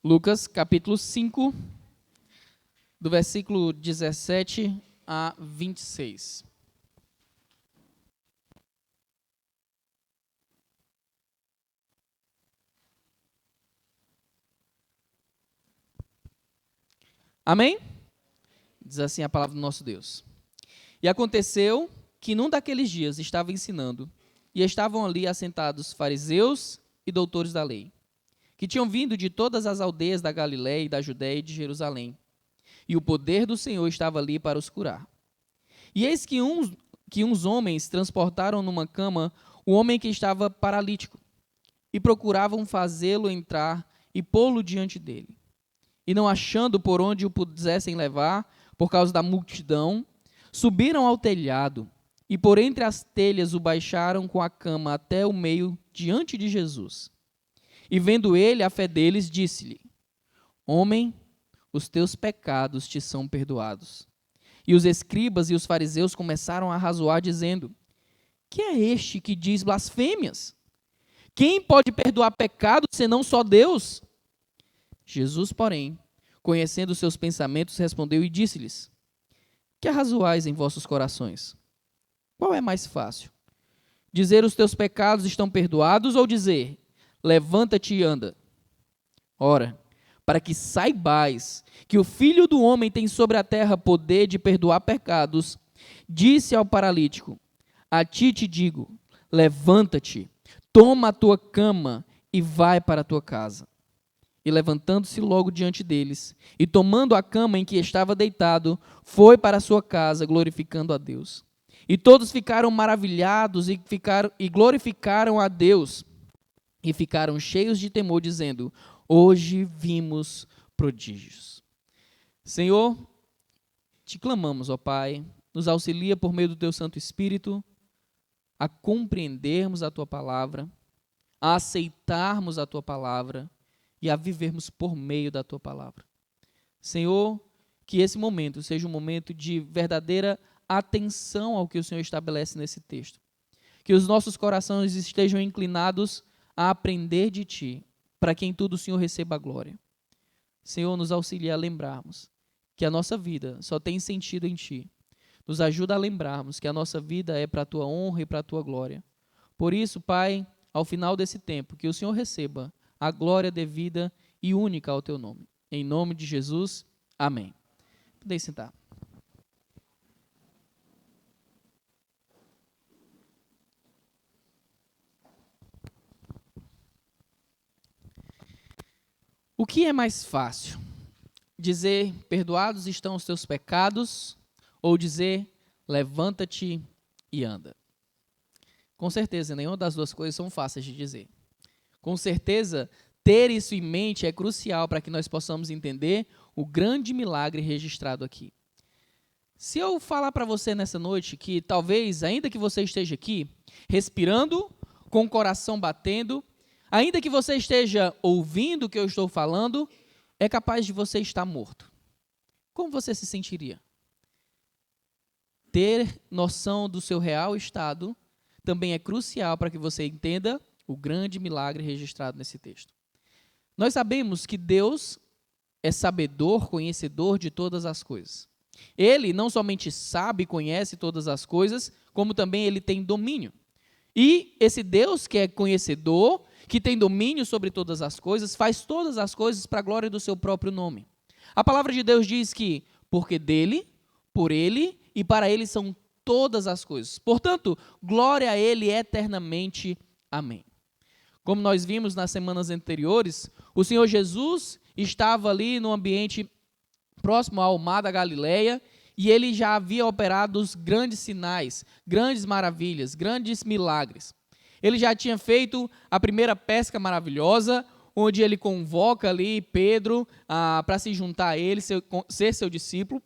Lucas, capítulo 5, do versículo 17 a 26. Amém? Diz assim a palavra do nosso Deus. E aconteceu que num daqueles dias estava ensinando, e estavam ali assentados fariseus e doutores da lei, que tinham vindo de todas as aldeias da Galiléia e da Judéia e de Jerusalém. E o poder do Senhor estava ali para os curar. E eis que uns homens transportaram numa cama o homem que estava paralítico, e procuravam fazê-lo entrar e pô-lo diante dele. E não achando por onde o pudessem levar, por causa da multidão, subiram ao telhado, e por entre as telhas o baixaram com a cama até o meio diante de Jesus. E vendo ele a fé deles, disse-lhe: Homem, os teus pecados te são perdoados. E os escribas e os fariseus começaram a razoar, dizendo: Que é este que diz blasfêmias? Quem pode perdoar pecados, senão só Deus? Jesus, porém, conhecendo seus pensamentos, respondeu e disse-lhes: Que arrazoais em vossos corações? Qual é mais fácil? Dizer os teus pecados estão perdoados, ou dizer: Levanta-te e anda? Ora, para que saibais que o Filho do Homem tem sobre a terra poder de perdoar pecados, disse ao paralítico: A ti te digo, levanta-te, toma a tua cama e vai para a tua casa. E levantando-se logo diante deles, e tomando a cama em que estava deitado, foi para a sua casa, glorificando a Deus. E todos ficaram maravilhados e glorificaram a Deus, e ficaram cheios de temor, dizendo: Hoje vimos prodígios. Senhor, te clamamos, ó Pai, nos auxilia por meio do teu Santo Espírito a compreendermos a tua palavra, a aceitarmos a tua palavra e a vivermos por meio da tua palavra. Senhor, que esse momento seja um momento de verdadeira atenção ao que o Senhor estabelece nesse texto. Que os nossos corações estejam inclinados a aprender de ti, para que em tudo o Senhor receba a glória. Senhor, nos auxilia a lembrarmos que a nossa vida só tem sentido em ti. Nos ajuda a lembrarmos que a nossa vida é para a tua honra e para a tua glória. Por isso, Pai, ao final desse tempo, que o Senhor receba a glória devida e única ao teu nome. Em nome de Jesus, amém. Podem sentar. O que é mais fácil? Dizer, perdoados estão os teus pecados, ou dizer, levanta-te e anda? Com certeza, nenhuma das duas coisas são fáceis de dizer. Com certeza, ter isso em mente é crucial para que nós possamos entender o grande milagre registrado aqui. Se eu falar para você nessa noite que talvez, ainda que você esteja aqui, respirando, com o coração batendo, ainda que você esteja ouvindo o que eu estou falando, é capaz de você estar morto. Como você se sentiria? Ter noção do seu real estado também é crucial para que você entenda o grande milagre registrado nesse texto. Nós sabemos que Deus é sabedor, conhecedor de todas as coisas. Ele não somente sabe e conhece todas as coisas, como também ele tem domínio. E esse Deus que é conhecedor, que tem domínio sobre todas as coisas, faz todas as coisas para a glória do seu próprio nome. A palavra de Deus diz que, porque dele, por ele e para ele são todas as coisas. Portanto, glória a ele eternamente. Amém. Como nós vimos nas semanas anteriores, o Senhor Jesus estava ali no ambiente próximo ao mar da Galileia e ele já havia operado os grandes sinais, grandes maravilhas, grandes milagres. Ele já tinha feito a primeira pesca maravilhosa, onde ele convoca ali Pedro para se juntar a ele, ser seu discípulo.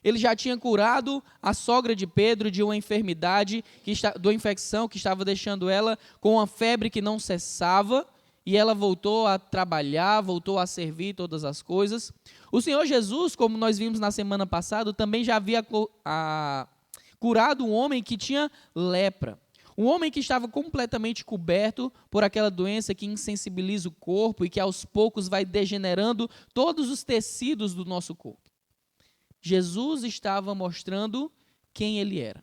Ele já tinha curado a sogra de Pedro de uma enfermidade, de uma infecção que estava deixando ela com uma febre que não cessava, e ela voltou a trabalhar, voltou a servir todas as coisas. O Senhor Jesus, como nós vimos na semana passada, também já havia curado um homem que tinha lepra. Um homem que estava completamente coberto por aquela doença que insensibiliza o corpo e que aos poucos vai degenerando todos os tecidos do nosso corpo. Jesus estava mostrando quem ele era.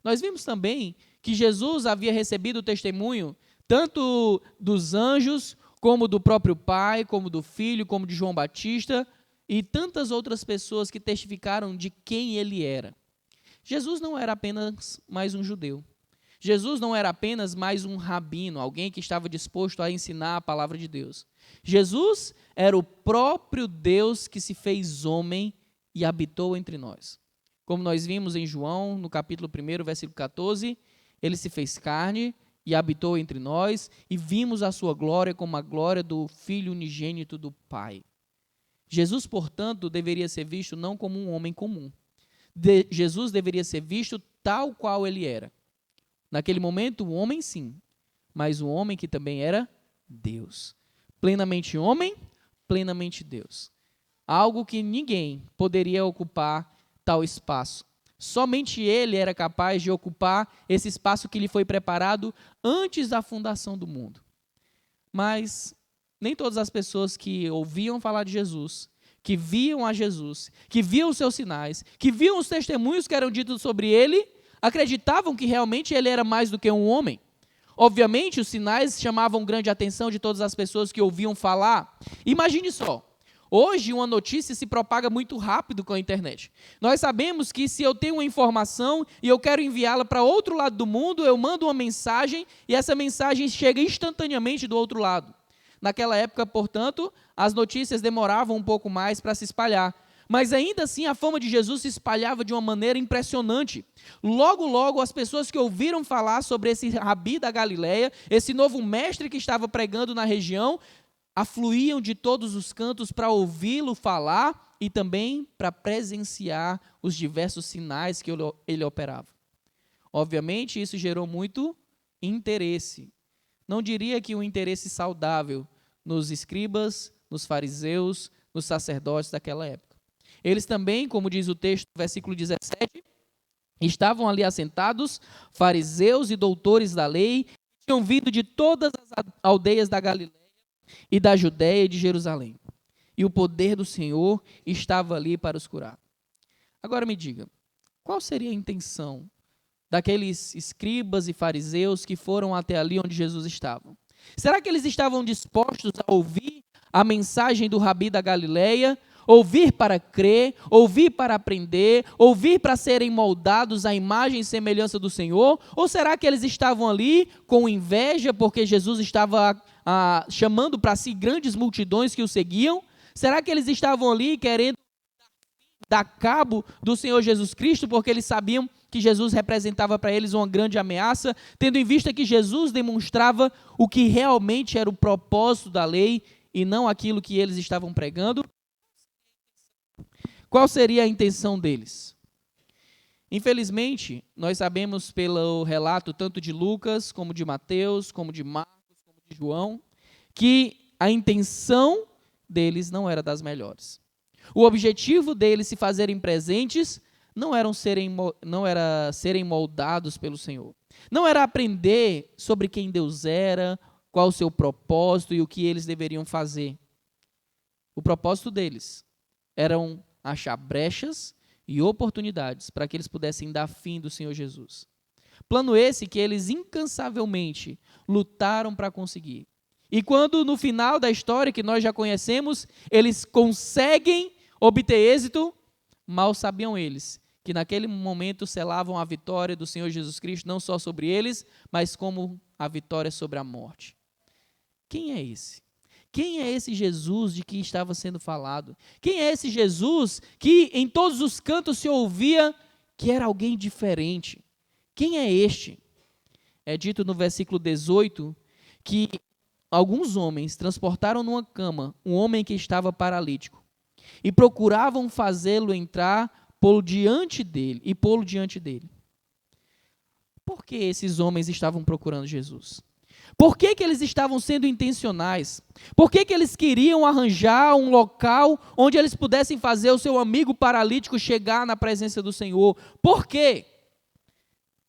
Nós vimos também que Jesus havia recebido o testemunho tanto dos anjos, como do próprio Pai, como do Filho, como de João Batista e tantas outras pessoas que testificaram de quem ele era. Jesus não era apenas mais um judeu. Jesus não era apenas mais um rabino, alguém que estava disposto a ensinar a palavra de Deus. Jesus era o próprio Deus que se fez homem e habitou entre nós. Como nós vimos em João, no capítulo 1, versículo 14, ele se fez carne e habitou entre nós, e vimos a sua glória como a glória do Filho unigênito do Pai. Jesus, portanto, deveria ser visto não como um homem comum. Jesus deveria ser visto tal qual ele era. Naquele momento, um homem sim, mas um homem que também era Deus. Plenamente homem, plenamente Deus. Algo que ninguém poderia ocupar tal espaço. Somente ele era capaz de ocupar esse espaço que lhe foi preparado antes da fundação do mundo. Mas nem todas as pessoas que ouviam falar de Jesus, que viam a Jesus, que viam os seus sinais, que viam os testemunhos que eram ditos sobre ele, acreditavam que realmente ele era mais do que um homem. Obviamente, os sinais chamavam grande atenção de todas as pessoas que ouviam falar. Imagine só. Hoje, uma notícia se propaga muito rápido com a internet. Nós sabemos que se eu tenho uma informação e eu quero enviá-la para outro lado do mundo, eu mando uma mensagem e essa mensagem chega instantaneamente do outro lado. Naquela época, portanto, as notícias demoravam um pouco mais para se espalhar. Mas ainda assim, a fama de Jesus se espalhava de uma maneira impressionante. Logo, logo, as pessoas que ouviram falar sobre esse rabi da Galileia, esse novo mestre que estava pregando na região, afluíam de todos os cantos para ouvi-lo falar e também para presenciar os diversos sinais que ele operava. Obviamente, isso gerou muito interesse. Não diria que um interesse saudável nos escribas, nos fariseus, nos sacerdotes daquela época. Eles também, como diz o texto, versículo 17, estavam ali assentados, fariseus e doutores da lei, tinham vindo de todas as aldeias da Galileia e da Judéia e de Jerusalém. E o poder do Senhor estava ali para os curar. Agora me diga, qual seria a intenção daqueles escribas e fariseus que foram até ali onde Jesus estava? Será que eles estavam dispostos a ouvir a mensagem do Rabi da Galileia, ouvir para crer, ouvir para aprender, ouvir para serem moldados à imagem e semelhança do Senhor? Ou será que eles estavam ali com inveja porque Jesus estava chamando para si grandes multidões que o seguiam? Será que eles estavam ali querendo dar cabo do Senhor Jesus Cristo porque eles sabiam que Jesus representava para eles uma grande ameaça, tendo em vista que Jesus demonstrava o que realmente era o propósito da lei e não aquilo que eles estavam pregando? Qual seria a intenção deles? Infelizmente, nós sabemos pelo relato tanto de Lucas, como de Mateus, como de Marcos, como de João, que a intenção deles não era das melhores. O objetivo deles se fazerem presentes não era serem moldados pelo Senhor. Não era aprender sobre quem Deus era, qual o seu propósito e o que eles deveriam fazer. O propósito deles eram achar brechas e oportunidades para que eles pudessem dar fim do Senhor Jesus. Plano esse que eles incansavelmente lutaram para conseguir. E quando no final da história que nós já conhecemos, eles conseguem obter êxito, mal sabiam eles que naquele momento selavam a vitória do Senhor Jesus Cristo, não só sobre eles, mas como a vitória sobre a morte. Quem é esse? Quem é esse Jesus de que estava sendo falado? Quem é esse Jesus que em todos os cantos se ouvia que era alguém diferente? Quem é este? É dito no versículo 18 que alguns homens transportaram numa cama um homem que estava paralítico e procuravam fazê-lo entrar pô-lo diante dele. Por que esses homens estavam procurando Jesus? Por que eles estavam sendo intencionais? Por que eles queriam arranjar um local onde eles pudessem fazer o seu amigo paralítico chegar na presença do Senhor? Por quê?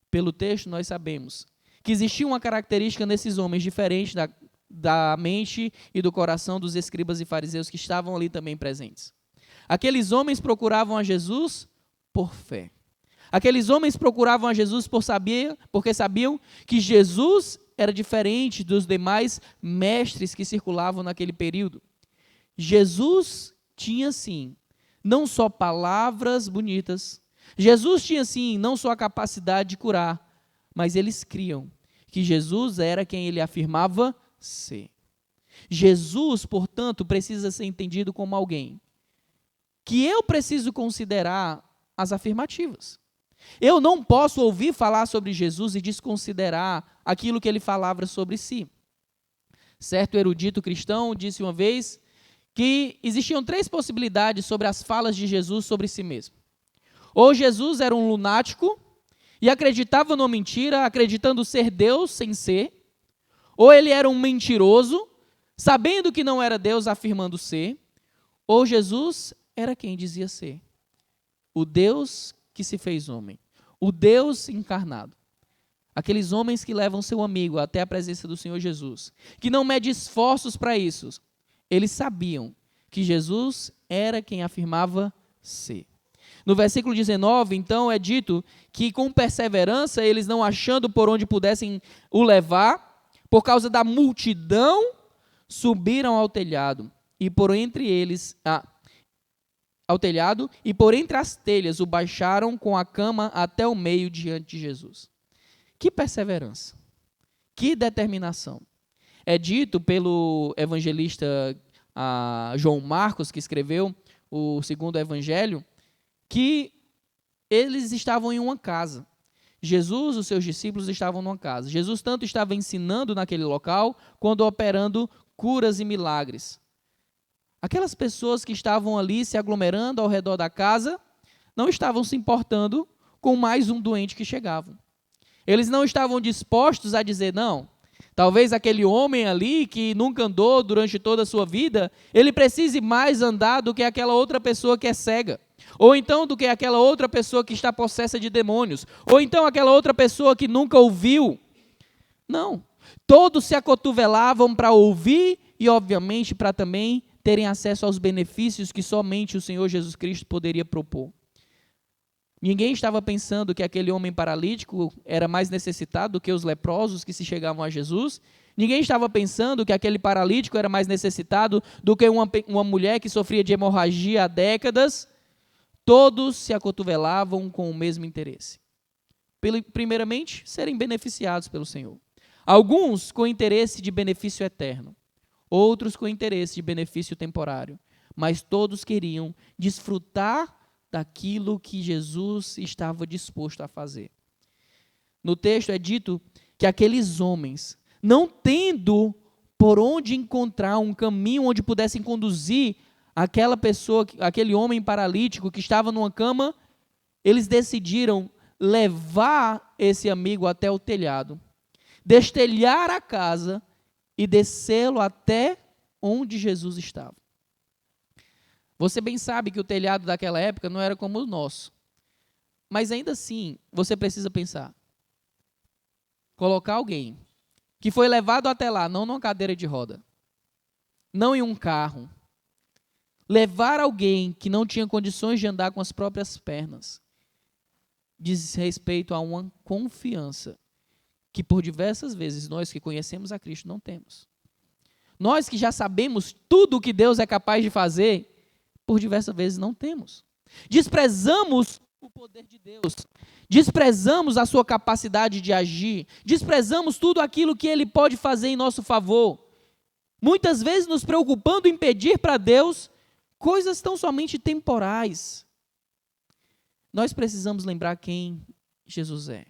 Pelo texto nós sabemos que existia uma característica nesses homens diferente da mente e do coração dos escribas e fariseus que estavam ali também presentes. Aqueles homens procuravam a Jesus por fé. Aqueles homens procuravam a Jesus porque sabiam que Jesus era diferente dos demais mestres que circulavam naquele período. Jesus tinha, sim, não só palavras bonitas, Jesus tinha, sim, não só a capacidade de curar, mas eles criam que Jesus era quem ele afirmava ser. Jesus, portanto, precisa ser entendido como alguém que eu preciso considerar as afirmativas. Eu não posso ouvir falar sobre Jesus e desconsiderar aquilo que ele falava sobre si. Certo erudito cristão disse uma vez que existiam 3 possibilidades sobre as falas de Jesus sobre si mesmo. Ou Jesus era um lunático e acreditava numa mentira, acreditando ser Deus sem ser. Ou ele era um mentiroso, sabendo que não era Deus, afirmando ser. Ou Jesus era quem dizia ser. O Deus que se fez homem. O Deus encarnado. Aqueles homens que levam seu amigo até a presença do Senhor Jesus, que não mede esforços para isso, eles sabiam que Jesus era quem afirmava ser. No versículo 19, então, é dito que com perseverança, eles não achando por onde pudessem o levar, por causa da multidão, subiram ao telhado, e por entre eles, ao telhado, e por entre as telhas o baixaram com a cama até o meio diante de Jesus. Que perseverança, que determinação. É dito pelo evangelista João Marcos, que escreveu o segundo evangelho, que eles estavam em uma casa. Jesus, os seus discípulos estavam numa casa. Jesus tanto estava ensinando naquele local, quanto operando curas e milagres. Aquelas pessoas que estavam ali se aglomerando ao redor da casa, não estavam se importando com mais um doente que chegava. Eles não estavam dispostos a dizer, não, talvez aquele homem ali que nunca andou durante toda a sua vida, ele precise mais andar do que aquela outra pessoa que é cega. Ou então do que aquela outra pessoa que está possessa de demônios. Ou então aquela outra pessoa que nunca ouviu. Não. Todos se acotovelavam para ouvir e, obviamente, para também terem acesso aos benefícios que somente o Senhor Jesus Cristo poderia propor. Ninguém estava pensando que aquele homem paralítico era mais necessitado do que os leprosos que se chegavam a Jesus. Ninguém estava pensando que aquele paralítico era mais necessitado do que uma mulher que sofria de hemorragia há décadas. Todos se acotovelavam com o mesmo interesse. Primeiramente, serem beneficiados pelo Senhor. Alguns com interesse de benefício eterno. Outros com interesse de benefício temporário. Mas todos queriam desfrutar daquilo que Jesus estava disposto a fazer. No texto é dito que aqueles homens, não tendo por onde encontrar um caminho onde pudessem conduzir aquela pessoa, aquele homem paralítico que estava numa cama, eles decidiram levar esse amigo até o telhado, destelhar a casa e descê-lo até onde Jesus estava. Você bem sabe que o telhado daquela época não era como o nosso. Mas ainda assim, você precisa pensar. Colocar alguém que foi levado até lá, não numa cadeira de roda, não em um carro. Levar alguém que não tinha condições de andar com as próprias pernas, diz respeito a uma confiança que por diversas vezes nós que conhecemos a Cristo não temos. Nós que já sabemos tudo o que Deus é capaz de fazer, por diversas vezes não temos. Desprezamos o poder de Deus, desprezamos a sua capacidade de agir, desprezamos tudo aquilo que Ele pode fazer em nosso favor. Muitas vezes nos preocupando em pedir para Deus coisas tão somente temporais. Nós precisamos lembrar quem Jesus é.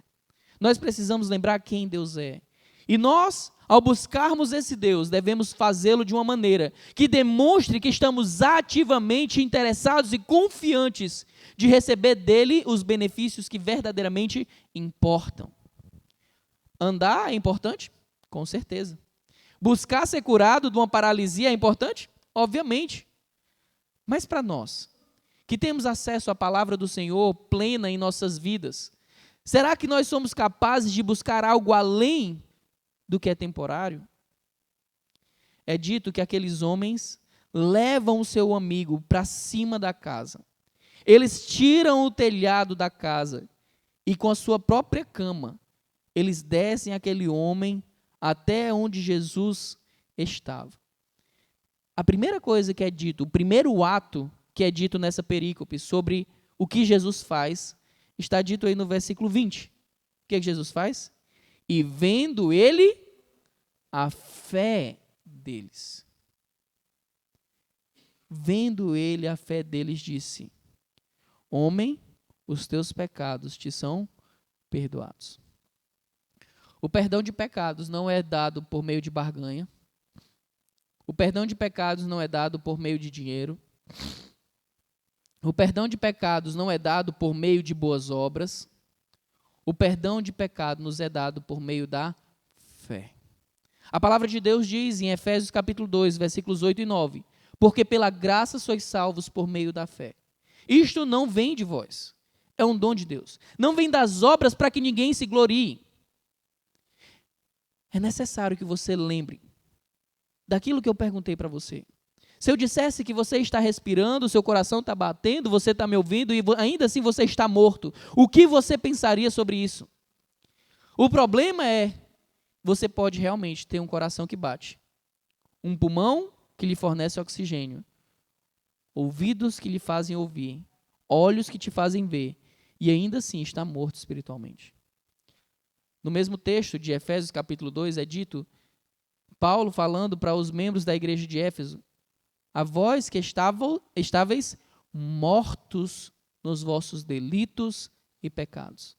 Nós precisamos lembrar quem Deus é. E nós, ao buscarmos esse Deus, devemos fazê-lo de uma maneira que demonstre que estamos ativamente interessados e confiantes de receber dele os benefícios que verdadeiramente importam. Andar é importante? Com certeza. Buscar ser curado de uma paralisia é importante? Obviamente. Mas para nós, que temos acesso à palavra do Senhor plena em nossas vidas, Será que nós somos capazes de buscar algo além do que é temporário? É dito que aqueles homens levam o seu amigo para cima da casa. Eles tiram o telhado da casa e com a sua própria cama, eles descem aquele homem até onde Jesus estava. A primeira coisa que é dito, o primeiro ato que é dito nessa perícope sobre o que Jesus faz, está dito aí no versículo 20. O que é que Jesus faz? E vendo ele a fé deles. Vendo ele a fé deles, disse: homem, os teus pecados te são perdoados. O perdão de pecados não é dado por meio de barganha. O perdão de pecados não é dado por meio de dinheiro. O perdão de pecados não é dado por meio de boas obras. O perdão de pecado nos é dado por meio da fé. A palavra de Deus diz em Efésios capítulo 2, versículos 8 e 9, porque pela graça sois salvos por meio da fé. Isto não vem de vós, é um dom de Deus. Não vem das obras para que ninguém se glorie. É necessário que você lembre daquilo que eu perguntei para você. Se eu dissesse que você está respirando, seu coração está batendo, você está me ouvindo e ainda assim você está morto, o que você pensaria sobre isso? O problema é, você pode realmente ter um coração que bate, um pulmão que lhe fornece oxigênio, ouvidos que lhe fazem ouvir, olhos que te fazem ver, e ainda assim está morto espiritualmente. No mesmo texto de Efésios capítulo 2 é dito, Paulo falando para os membros da igreja de Éfeso, a vós que estáveis mortos nos vossos delitos e pecados.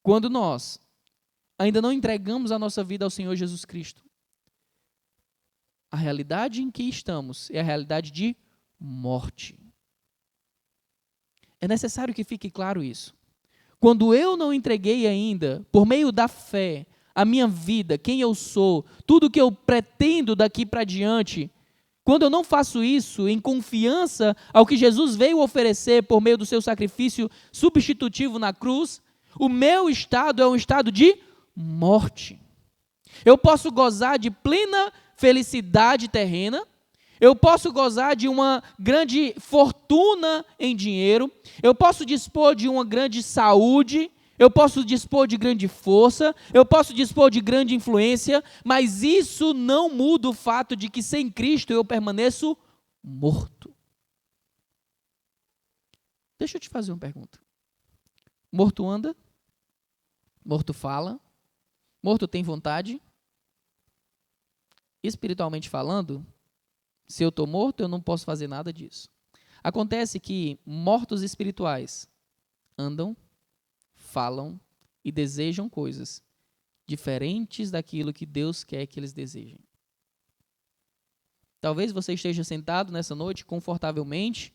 Quando nós ainda não entregamos a nossa vida ao Senhor Jesus Cristo, a realidade em que estamos é a realidade de morte. É necessário que fique claro isso. Quando eu não entreguei ainda, por meio da fé, a minha vida, quem eu sou, tudo que eu pretendo daqui para diante, quando eu não faço isso em confiança ao que Jesus veio oferecer por meio do seu sacrifício substitutivo na cruz, o meu estado é um estado de morte. Eu posso gozar de plena felicidade terrena, eu posso gozar de uma grande fortuna em dinheiro, eu posso dispor de uma grande saúde, eu posso dispor de grande força, eu posso dispor de grande influência, mas isso não muda o fato de que sem Cristo eu permaneço morto. Deixa eu te fazer uma pergunta. Morto anda? Morto fala? Morto tem vontade? Espiritualmente falando, se eu estou morto, eu não posso fazer nada disso. Acontece que mortos espirituais andam, falam e desejam coisas diferentes daquilo que Deus quer que eles desejem. Talvez você esteja sentado nessa noite confortavelmente,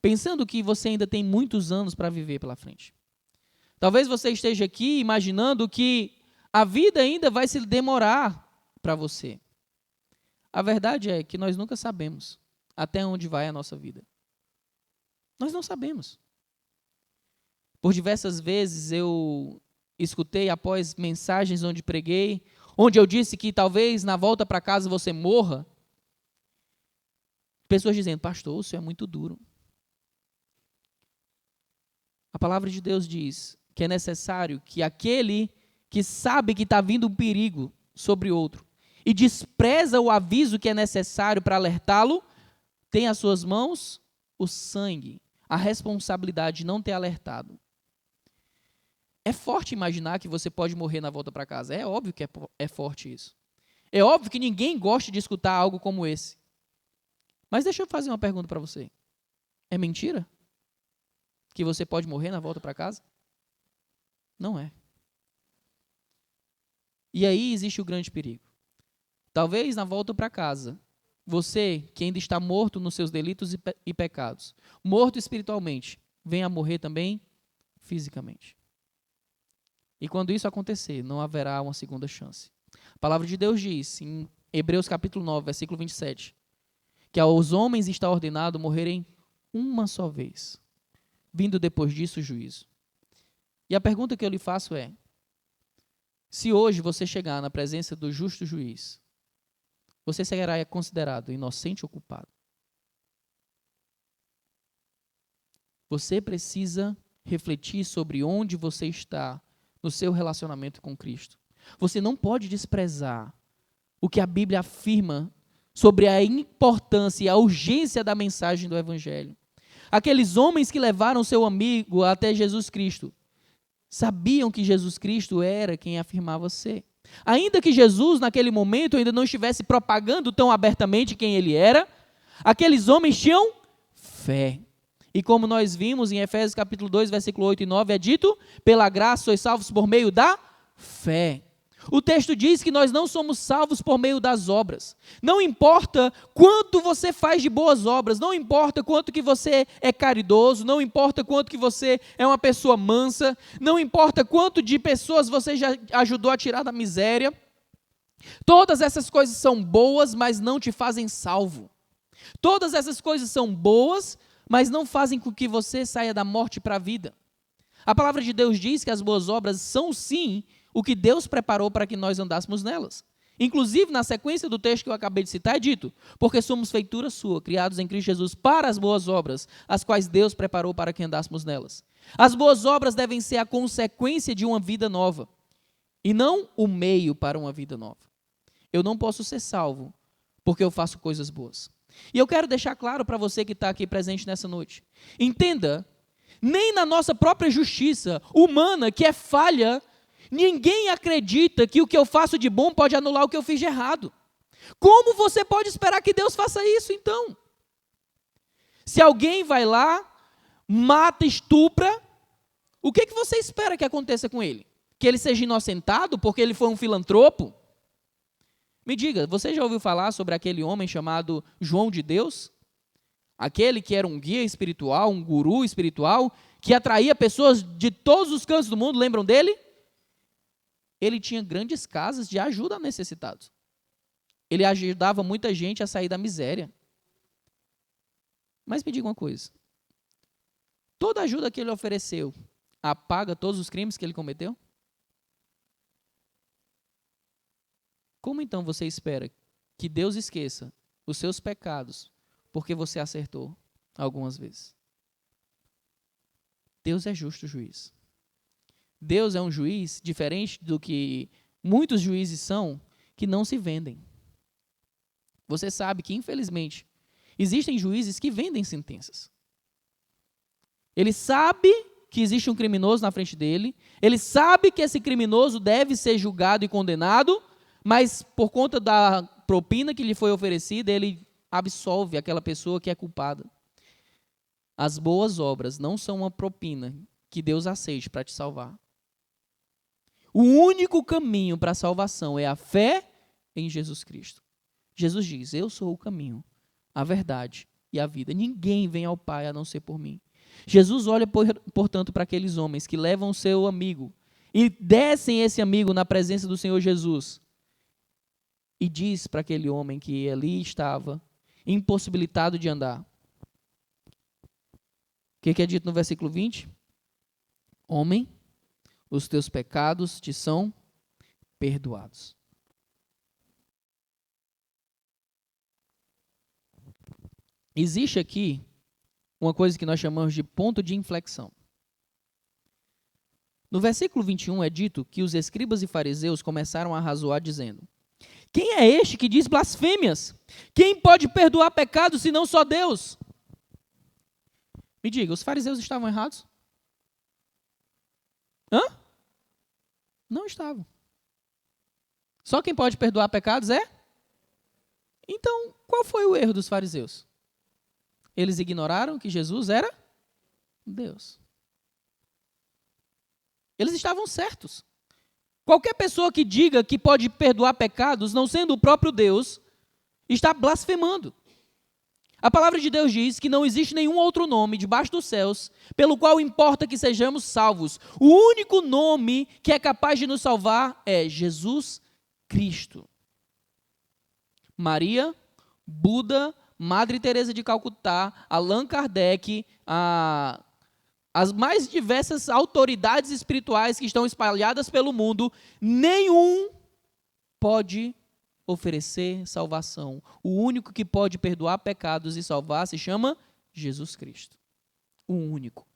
pensando que você ainda tem muitos anos para viver pela frente. Talvez você esteja aqui imaginando que a vida ainda vai se demorar para você. A verdade é que nós nunca sabemos até onde vai a nossa vida. Nós não sabemos. Por diversas vezes eu escutei após mensagens onde preguei, onde eu disse que talvez na volta para casa você morra. Pessoas dizendo, pastor, isso é muito duro. A palavra de Deus diz que é necessário que aquele que sabe que está vindo um perigo sobre outro e despreza o aviso que é necessário para alertá-lo, tem às suas mãos o sangue, a responsabilidade de não ter alertado. É forte imaginar que você pode morrer na volta para casa. É óbvio que é forte isso. É óbvio que ninguém gosta de escutar algo como esse. Mas deixa eu fazer uma pergunta para você. É mentira que você pode morrer na volta para casa? Não é. E aí existe o grande perigo. Talvez na volta para casa, você que ainda está morto nos seus delitos e pecados, morto espiritualmente, venha a morrer também fisicamente. E quando isso acontecer, não haverá uma segunda chance. A palavra de Deus diz, em Hebreus capítulo 9, versículo 27, que aos homens está ordenado morrerem uma só vez, vindo depois disso o juízo. E a pergunta que eu lhe faço é: se hoje você chegar na presença do justo juiz, você será considerado inocente ou culpado? Você precisa refletir sobre onde você está no seu relacionamento com Cristo. Você não pode desprezar o que a Bíblia afirma sobre a importância e a urgência da mensagem do Evangelho. Aqueles homens que levaram seu amigo até Jesus Cristo sabiam que Jesus Cristo era quem afirmava ser. Ainda que Jesus, naquele momento, ainda não estivesse propagando tão abertamente quem ele era, aqueles homens tinham fé. E como nós vimos em Efésios capítulo 2, versículo 8 e 9, é dito: pela graça sois salvos por meio da fé. O texto diz que nós não somos salvos por meio das obras. Não importa quanto você faz de boas obras, não importa quanto que você é caridoso, não importa quanto que você é uma pessoa mansa, não importa quanto de pessoas você já ajudou a tirar da miséria. Todas essas coisas são boas, mas não te fazem salvo. Todas essas coisas são boas, mas não fazem com que você saia da morte para a vida. A palavra de Deus diz que as boas obras são sim o que Deus preparou para que nós andássemos nelas. Inclusive, na sequência do texto que eu acabei de citar, é dito: porque somos feitura sua, criados em Cristo Jesus para as boas obras, as quais Deus preparou para que andássemos nelas. As boas obras devem ser a consequência de uma vida nova, e não o meio para uma vida nova. Eu não posso ser salvo porque eu faço coisas boas. E eu quero deixar claro para você que está aqui presente nessa noite: entenda, nem na nossa própria justiça humana, que é falha, ninguém acredita que o que eu faço de bom pode anular o que eu fiz de errado. Como você pode esperar que Deus faça isso, então? Se alguém vai lá, mata, estupra, o que você espera que aconteça com ele? Que ele seja inocentado porque ele foi um filantropo? Me diga, você já ouviu falar sobre aquele homem chamado João de Deus? Aquele que era um guia espiritual, um guru espiritual, que atraía pessoas de todos os cantos do mundo, lembram dele? Ele tinha grandes casas de ajuda a necessitados. Ele ajudava muita gente a sair da miséria. Mas me diga uma coisa: toda a ajuda que ele ofereceu apaga todos os crimes que ele cometeu? Como então você espera que Deus esqueça os seus pecados porque você acertou algumas vezes? Deus é justo juiz. Deus é um juiz diferente do que muitos juízes são, que não se vendem. Você sabe que, infelizmente, existem juízes que vendem sentenças. Ele sabe que existe um criminoso na frente dele, ele sabe que esse criminoso deve ser julgado e condenado, mas por conta da propina que lhe foi oferecida, ele absolve aquela pessoa que é culpada. As boas obras não são uma propina que Deus aceite para te salvar. O único caminho para a salvação é a fé em Jesus Cristo. Jesus diz: eu sou o caminho, a verdade e a vida. Ninguém vem ao Pai a não ser por mim. Jesus olha, portanto, para aqueles homens que levam o seu amigo e descem esse amigo na presença do Senhor Jesus e diz para aquele homem que ali estava, impossibilitado de andar. O que é dito no versículo 20? Homem, os teus pecados te são perdoados. Existe aqui uma coisa que nós chamamos de ponto de inflexão. No versículo 21 é dito que os escribas e fariseus começaram a razoar dizendo: quem é este que diz blasfêmias? Quem pode perdoar pecados senão só Deus? Me diga, os fariseus estavam errados? Não estavam. Só quem pode perdoar pecados é? Então, qual foi o erro dos fariseus? Eles ignoraram que Jesus era Deus. Eles estavam certos. Qualquer pessoa que diga que pode perdoar pecados, não sendo o próprio Deus, está blasfemando. A palavra de Deus diz que não existe nenhum outro nome debaixo dos céus pelo qual importa que sejamos salvos. O único nome que é capaz de nos salvar é Jesus Cristo. Maria, Buda, Madre Teresa de Calcutá, Allan Kardec, as mais diversas autoridades espirituais que estão espalhadas pelo mundo, nenhum pode oferecer salvação. O único que pode perdoar pecados e salvar se chama Jesus Cristo. O único.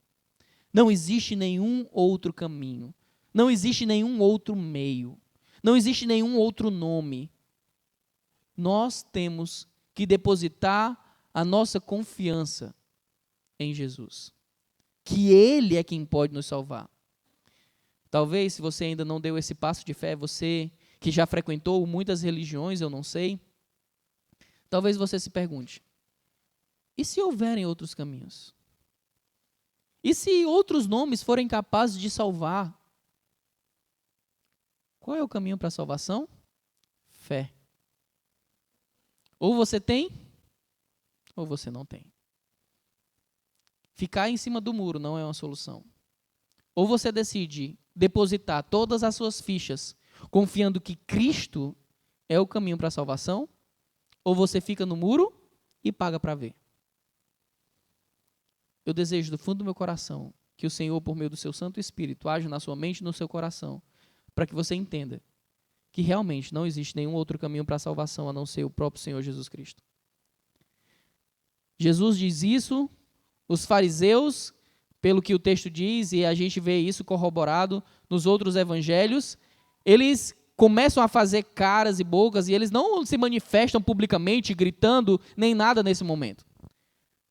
Não existe nenhum outro caminho. Não existe nenhum outro meio. Não existe nenhum outro nome. Nós temos que depositar a nossa confiança em Jesus. Que Ele é quem pode nos salvar. Talvez, se você ainda não deu esse passo de fé, você que já frequentou muitas religiões, eu não sei, talvez você se pergunte, e se houverem outros caminhos? E se outros nomes forem capazes de salvar? Qual é o caminho para a salvação? Fé. Ou você tem, ou você não tem. Ficar em cima do muro não é uma solução. Ou você decide depositar todas as suas fichas confiando que Cristo é o caminho para a salvação, ou você fica no muro e paga para ver. Eu desejo do fundo do meu coração que o Senhor, por meio do seu Santo Espírito, age na sua mente e no seu coração, para que você entenda que realmente não existe nenhum outro caminho para a salvação a não ser o próprio Senhor Jesus Cristo. Jesus diz isso, os fariseus, pelo que o texto diz, e a gente vê isso corroborado nos outros evangelhos, eles começam a fazer caras e bocas e eles não se manifestam publicamente, gritando, nem nada nesse momento.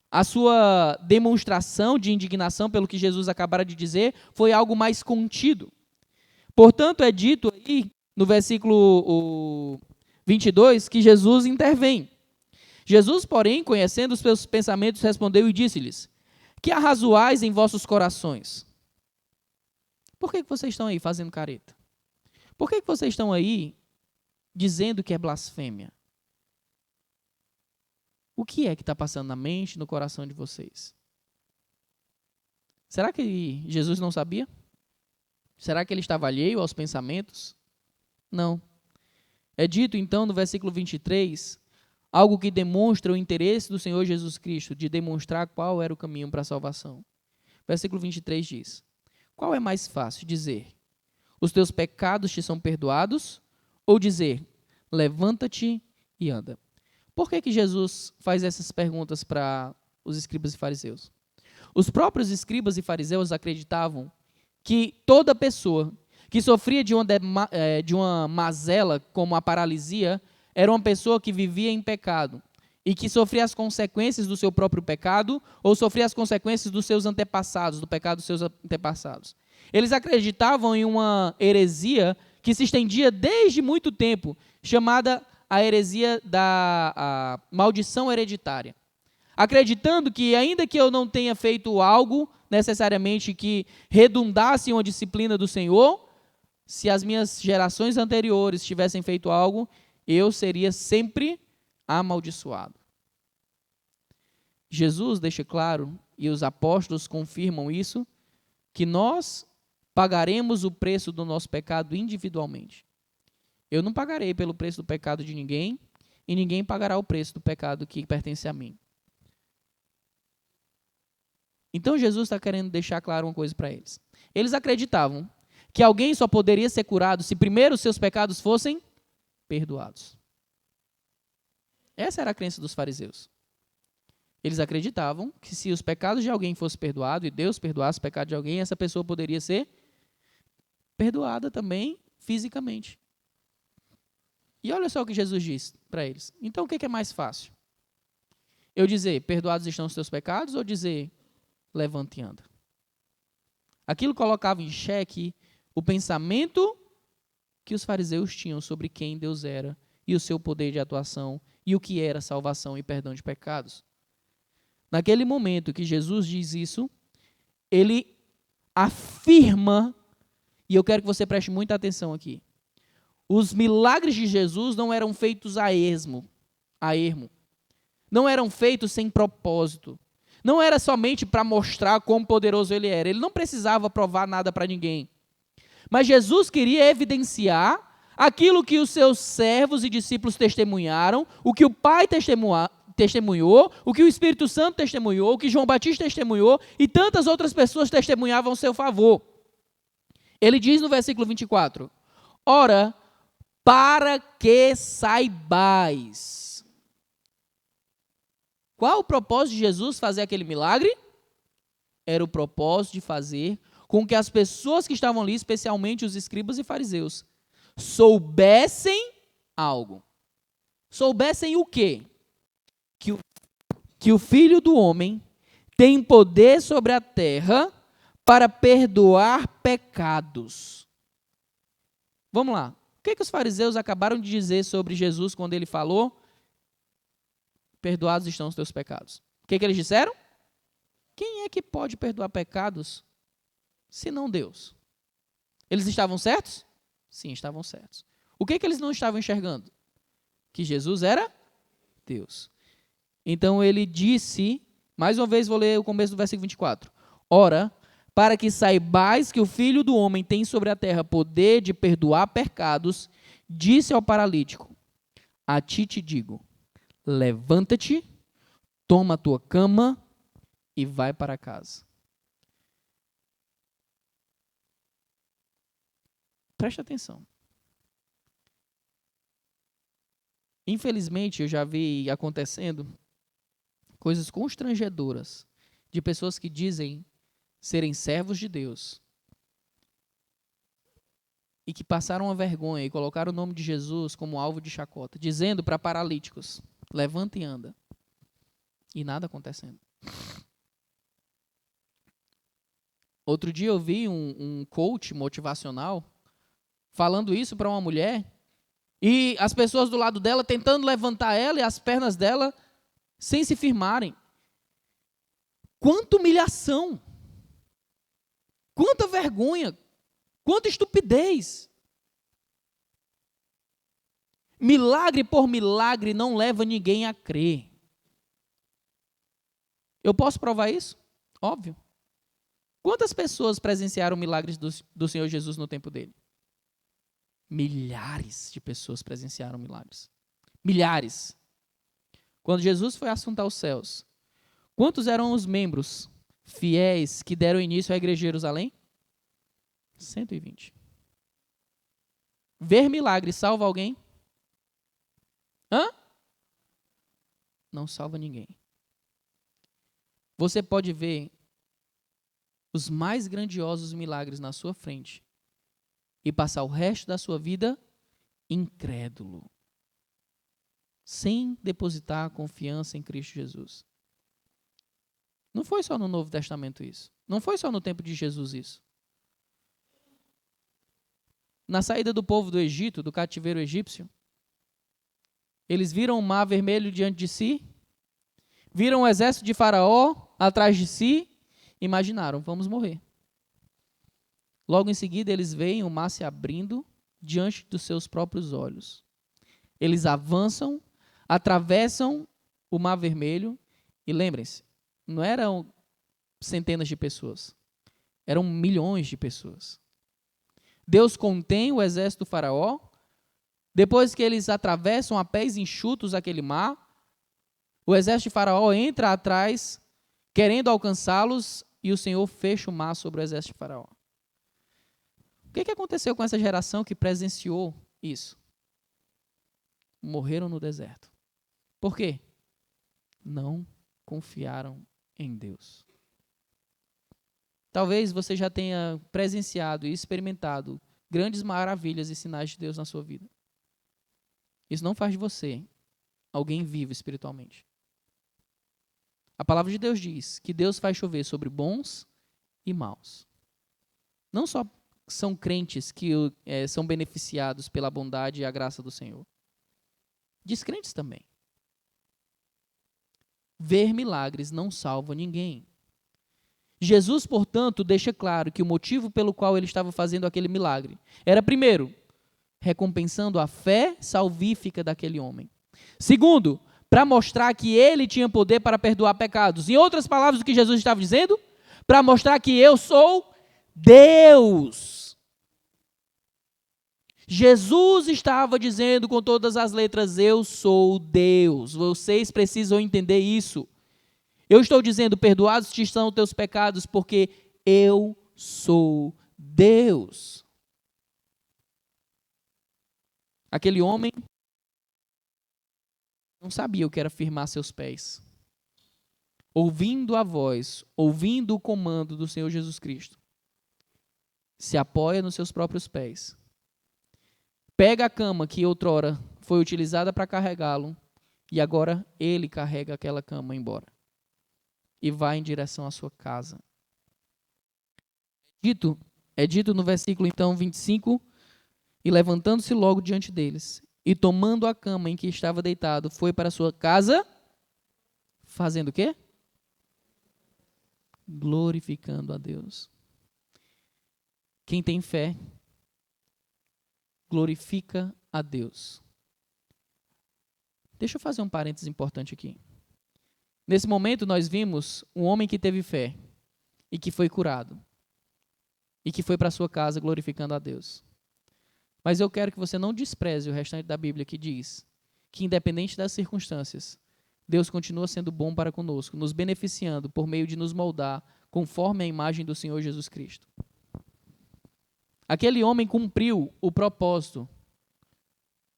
A sua demonstração de indignação pelo que Jesus acabara de dizer foi algo mais contido. Portanto, é dito aí, no versículo 22, que Jesus intervém. Jesus, porém, conhecendo os seus pensamentos, respondeu e disse-lhes, que arrazoais em vossos corações? Por que vocês estão aí fazendo careta? Por que vocês estão aí dizendo que é blasfêmia? O que é que está passando na mente e no coração de vocês? Será que Jesus não sabia? Será que ele estava alheio aos pensamentos? Não. É dito então no versículo 23, algo que demonstra o interesse do Senhor Jesus Cristo de demonstrar qual era o caminho para a salvação. Versículo 23 diz, qual é mais fácil dizer, os teus pecados te são perdoados, ou dizer, levanta-te e anda? Por que Jesus faz essas perguntas para os escribas e fariseus? Os próprios escribas e fariseus acreditavam que toda pessoa que sofria de uma mazela, como a paralisia, era uma pessoa que vivia em pecado e que sofria as consequências do seu próprio pecado ou sofria as consequências dos seus antepassados, do pecado dos seus antepassados. Eles acreditavam em uma heresia que se estendia desde muito tempo, chamada a heresia da maldição hereditária. Acreditando que, ainda que eu não tenha feito algo necessariamente que redundasse em uma disciplina do Senhor, se as minhas gerações anteriores tivessem feito algo, eu seria sempre amaldiçoado. Jesus deixa claro, e os apóstolos confirmam isso, que nós pagaremos o preço do nosso pecado individualmente. Eu não pagarei pelo preço do pecado de ninguém, e ninguém pagará o preço do pecado que pertence a mim. Então Jesus está querendo deixar claro uma coisa para eles. Eles acreditavam que alguém só poderia ser curado se primeiro os seus pecados fossem perdoados. Essa era a crença dos fariseus. Eles acreditavam que se os pecados de alguém fossem perdoados, e Deus perdoasse o pecado de alguém, essa pessoa poderia ser perdoada também fisicamente. E olha só o que Jesus diz para eles. Então o que é mais fácil? Eu dizer, perdoados estão os teus pecados, ou dizer, levanta e anda? Aquilo colocava em xeque o pensamento que os fariseus tinham sobre quem Deus era e o seu poder de atuação e o que era salvação e perdão de pecados. Naquele momento que Jesus diz isso, ele afirma, e eu quero que você preste muita atenção aqui, os milagres de Jesus não eram feitos a ermo, não eram feitos sem propósito, não era somente para mostrar quão poderoso ele era, ele não precisava provar nada para ninguém, mas Jesus queria evidenciar aquilo que os seus servos e discípulos testemunharam, o que o Pai testemunhou, o que o Espírito Santo testemunhou, o que João Batista testemunhou e tantas outras pessoas testemunhavam a seu favor. Ele diz no versículo 24: ora, para que saibais. Qual o propósito de Jesus fazer aquele milagre? Era o propósito de fazer com que as pessoas que estavam ali, especialmente os escribas e fariseus, soubessem algo. Soubessem o quê? Que o Filho do Homem tem poder sobre a terra para perdoar pecados. Vamos lá. O que os fariseus acabaram de dizer sobre Jesus quando ele falou: perdoados estão os teus pecados? O que eles disseram? Quem é que pode perdoar pecados senão Deus? Eles estavam certos? Sim, estavam certos. O que eles não estavam enxergando? Que Jesus era Deus. Então ele disse, mais uma vez vou ler o começo do versículo 24. Ora, para que saibais que o Filho do Homem tem sobre a terra poder de perdoar pecados, disse ao paralítico: a ti te digo, levanta-te, toma a tua cama e vai para casa. Preste atenção. Infelizmente, eu já vi acontecendo coisas constrangedoras de pessoas que dizem serem servos de Deus e que passaram a vergonha e colocaram o nome de Jesus como alvo de chacota, dizendo para paralíticos: levanta e anda. E nada acontecendo. Outro dia eu vi um coach motivacional falando isso para uma mulher e as pessoas do lado dela tentando levantar ela e as pernas dela sem se firmarem. Quanta humilhação! Quanta vergonha! Quanta estupidez! Milagre por milagre não leva ninguém a crer. Eu posso provar isso? Óbvio. Quantas pessoas presenciaram milagres do Senhor Jesus no tempo dele? Milhares de pessoas presenciaram milagres. Milhares. Quando Jesus foi assunto aos céus, quantos eram os membros fiéis que deram início à igreja de Jerusalém? 120. Ver milagre salva alguém? Não salva ninguém. Você pode ver os mais grandiosos milagres na sua frente e passar o resto da sua vida incrédulo, sem depositar confiança em Cristo Jesus. Não foi só no Novo Testamento isso. Não foi só no tempo de Jesus isso. Na saída do povo do Egito, do cativeiro egípcio, eles viram o mar vermelho diante de si, viram o exército de Faraó atrás de si, imaginaram: vamos morrer. Logo em seguida, eles veem o mar se abrindo diante dos seus próprios olhos. Eles avançam, atravessam o mar vermelho e lembrem-se, não eram centenas de pessoas, eram milhões de pessoas. Deus contém o exército do Faraó. Depois que eles atravessam a pés enxutos aquele mar, o exército de Faraó entra atrás, querendo alcançá-los, e o Senhor fecha o mar sobre o exército de Faraó. O que aconteceu com essa geração que presenciou isso? Morreram no deserto. Por quê? Não confiaram em Deus. Talvez você já tenha presenciado e experimentado grandes maravilhas e sinais de Deus na sua vida. Isso não faz de você alguém vivo espiritualmente. A palavra de Deus diz que Deus faz chover sobre bons e maus. Não só são crentes que são beneficiados pela bondade e a graça do Senhor. Descrentes também. Ver milagres não salva ninguém. Jesus, portanto, deixa claro que o motivo pelo qual ele estava fazendo aquele milagre era, primeiro, recompensando a fé salvífica daquele homem. Segundo, para mostrar que ele tinha poder para perdoar pecados. Em outras palavras, o que Jesus estava dizendo? Para mostrar que eu sou Deus. Jesus estava dizendo com todas as letras: eu sou Deus. Vocês precisam entender isso. Eu estou dizendo: perdoados te são os teus pecados, porque eu sou Deus. Aquele homem não sabia o que era firmar seus pés. Ouvindo a voz, ouvindo o comando do Senhor Jesus Cristo, se apoia nos seus próprios pés. Pega a cama que outrora foi utilizada para carregá-lo, e agora ele carrega aquela cama embora. E vai em direção à sua casa. É dito no versículo então 25, e levantando-se logo diante deles, e tomando a cama em que estava deitado, foi para a sua casa, fazendo o quê? Glorificando a Deus. Quem tem fé, glorifica a Deus. Deixa eu fazer um parênteses importante aqui. Nesse momento nós vimos um homem que teve fé e que foi curado e que foi para a sua casa glorificando a Deus. Mas eu quero que você não despreze o restante da Bíblia que diz que, independente das circunstâncias, Deus continua sendo bom para conosco, nos beneficiando por meio de nos moldar conforme a imagem do Senhor Jesus Cristo. Aquele homem cumpriu o propósito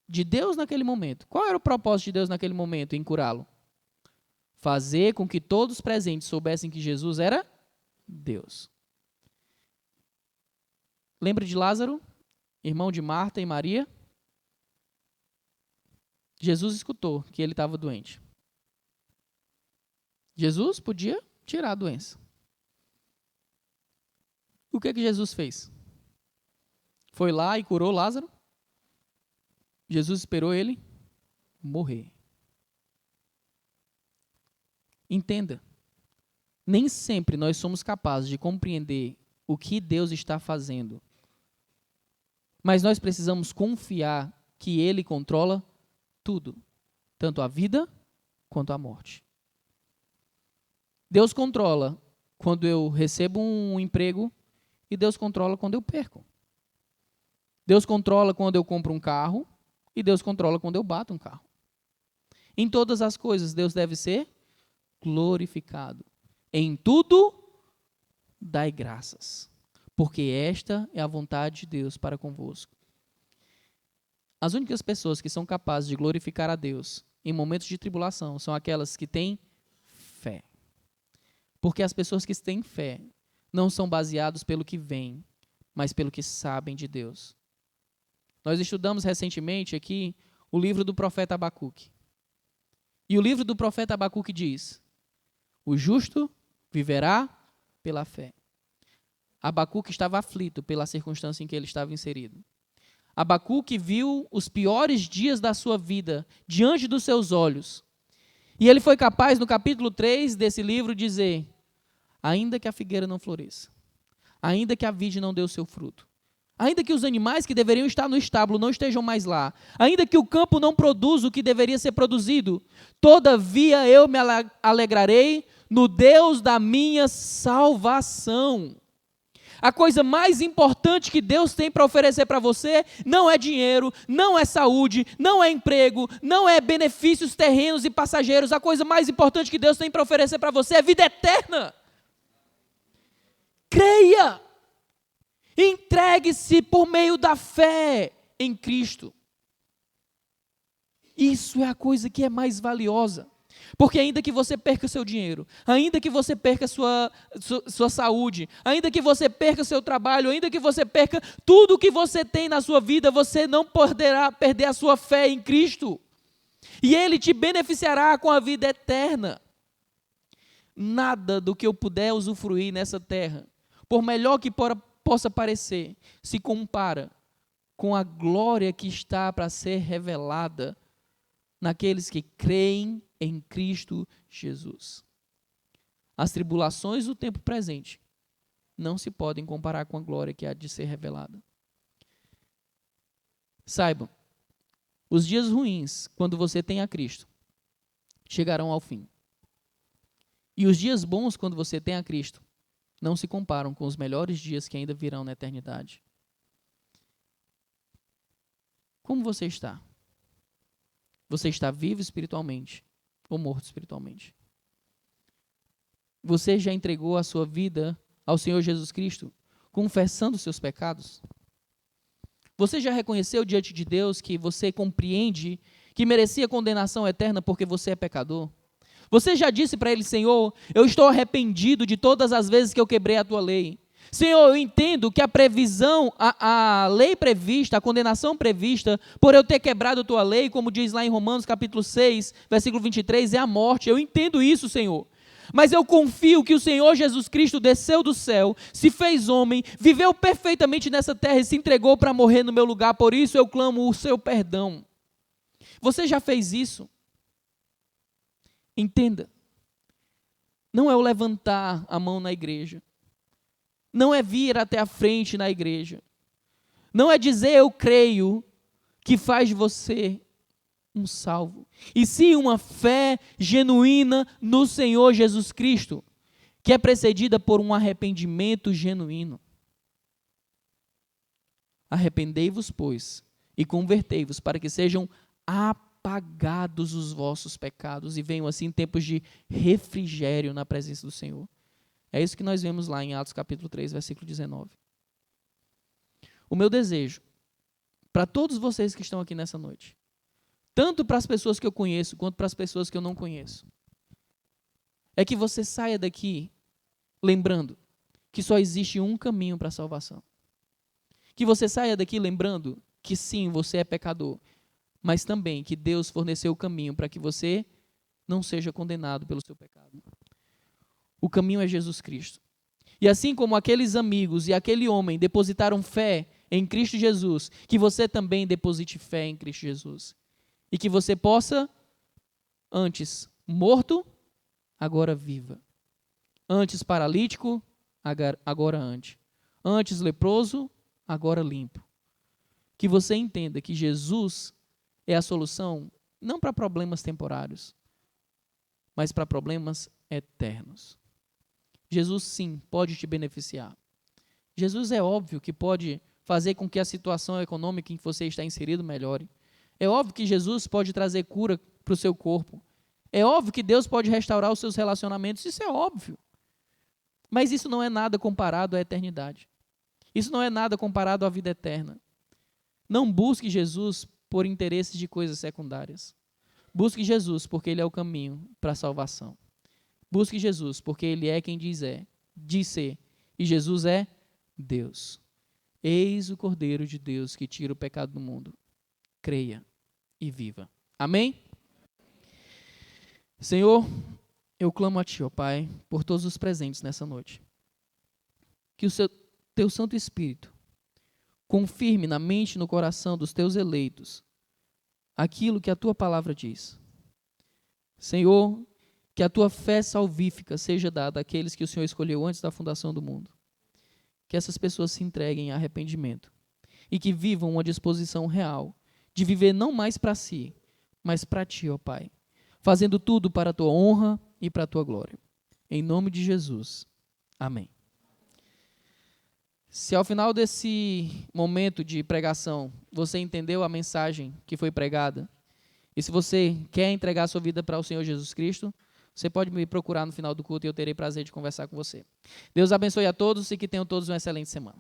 de Deus naquele momento. Qual era o propósito de Deus naquele momento em curá-lo? Fazer com que todos os presentes soubessem que Jesus era Deus. Lembra de Lázaro, irmão de Marta e Maria? Jesus escutou que ele estava doente. Jesus podia tirar a doença. O que Jesus fez? Foi lá e curou Lázaro? Jesus esperou ele morrer. Entenda, nem sempre nós somos capazes de compreender o que Deus está fazendo, mas nós precisamos confiar que Ele controla tudo, tanto a vida quanto a morte. Deus controla quando eu recebo um emprego e Deus controla quando eu perco. Deus controla quando eu compro um carro e Deus controla quando eu bato um carro. Em todas as coisas, Deus deve ser glorificado. Em tudo, dai graças, porque esta é a vontade de Deus para convosco. As únicas pessoas que são capazes de glorificar a Deus em momentos de tribulação são aquelas que têm fé. Porque as pessoas que têm fé não são baseadas pelo que vem, mas pelo que sabem de Deus. Nós estudamos recentemente aqui o livro do profeta Abacuque. E o livro do profeta Abacuque diz: o justo viverá pela fé. Abacuque estava aflito pela circunstância em que ele estava inserido. Abacuque viu os piores dias da sua vida diante dos seus olhos. E ele foi capaz, no capítulo 3 desse livro, dizer: ainda que a figueira não floresça, ainda que a vide não dê o seu fruto, ainda que os animais que deveriam estar no estábulo não estejam mais lá, ainda que o campo não produza o que deveria ser produzido, todavia eu me alegrarei no Deus da minha salvação. A coisa mais importante que Deus tem para oferecer para você não é dinheiro, não é saúde, não é emprego, não é benefícios terrenos e passageiros. A coisa mais importante que Deus tem para oferecer para você é vida eterna. Creia! Entregue-se por meio da fé em Cristo. Isso é a coisa que é mais valiosa. Porque ainda que você perca seu dinheiro, ainda que você perca sua saúde, ainda que você perca seu trabalho, ainda que você perca tudo o que você tem na sua vida, você não poderá perder a sua fé em Cristo. E Ele te beneficiará com a vida eterna. Nada do que eu puder usufruir nessa terra, por melhor que possa parecer, se compara com a glória que está para ser revelada naqueles que creem em Cristo Jesus. As tribulações do tempo presente não se podem comparar com a glória que há de ser revelada. Saibam, os dias ruins, quando você tem a Cristo, chegarão ao fim. E os dias bons, quando você tem a Cristo, não se comparam com os melhores dias que ainda virão na eternidade. Como você está? Você está vivo espiritualmente ou morto espiritualmente? Você já entregou a sua vida ao Senhor Jesus Cristo, confessando os seus pecados? Você já reconheceu diante de Deus que você compreende que merecia condenação eterna porque você é pecador? Você já disse para Ele: Senhor, eu estou arrependido de todas as vezes que eu quebrei a Tua lei. Senhor, eu entendo que a previsão, a lei prevista, a condenação prevista, por eu ter quebrado a Tua lei, como diz lá em Romanos capítulo 6, versículo 23, é a morte. Eu entendo isso, Senhor. Mas eu confio que o Senhor Jesus Cristo desceu do céu, se fez homem, viveu perfeitamente nessa terra e se entregou para morrer no meu lugar. Por isso eu clamo o seu perdão. Você já fez isso? Entenda. Não é o levantar a mão na igreja. Não é vir até a frente na igreja. Não é dizer eu creio que faz de você um salvo. E sim uma fé genuína no Senhor Jesus Cristo, que é precedida por um arrependimento genuíno. Arrependei-vos, pois, e convertei-vos, para que sejam apagados os vossos pecados e venham assim tempos de refrigério na presença do Senhor. É isso que nós vemos lá em Atos capítulo 3, versículo 19. O meu desejo, para todos vocês que estão aqui nessa noite, tanto para as pessoas que eu conheço, quanto para as pessoas que eu não conheço, é que você saia daqui lembrando que só existe um caminho para a salvação. Que você saia daqui lembrando que sim, você é pecador, mas também que Deus forneceu o caminho para que você não seja condenado pelo seu pecado. O caminho é Jesus Cristo. E assim como aqueles amigos e aquele homem depositaram fé em Cristo Jesus, que você também deposite fé em Cristo Jesus. E que você possa, antes morto, agora viva. Antes paralítico, agora ande. Antes leproso, agora limpo. Que você entenda que Jesus é a solução, não para problemas temporários, mas para problemas eternos. Jesus, sim, pode te beneficiar. Jesus é óbvio que pode fazer com que a situação econômica em que você está inserido melhore. É óbvio que Jesus pode trazer cura para o seu corpo. É óbvio que Deus pode restaurar os seus relacionamentos. Isso é óbvio. Mas isso não é nada comparado à eternidade. Isso não é nada comparado à vida eterna. Não busque Jesus por interesses de coisas secundárias. Busque Jesus porque Ele é o caminho para a salvação. Busque Jesus porque Ele é quem diz ser. E Jesus é Deus. Eis o Cordeiro de Deus que tira o pecado do mundo. Creia e viva. Amém? Senhor, eu clamo a Ti, ó Pai, por todos os presentes nessa noite. Que o Teu Santo Espírito confirme na mente e no coração dos Teus eleitos aquilo que a Tua palavra diz. Senhor, que a Tua fé salvífica seja dada àqueles que o Senhor escolheu antes da fundação do mundo. Que essas pessoas se entreguem a arrependimento e que vivam uma disposição real de viver não mais para si, mas para Ti, ó Pai, fazendo tudo para a Tua honra e para a Tua glória. Em nome de Jesus. Amém. Se ao final desse momento de pregação você entendeu a mensagem que foi pregada, e se você quer entregar a sua vida para o Senhor Jesus Cristo, você pode me procurar no final do culto e eu terei prazer de conversar com você. Deus abençoe a todos e que tenham todos uma excelente semana.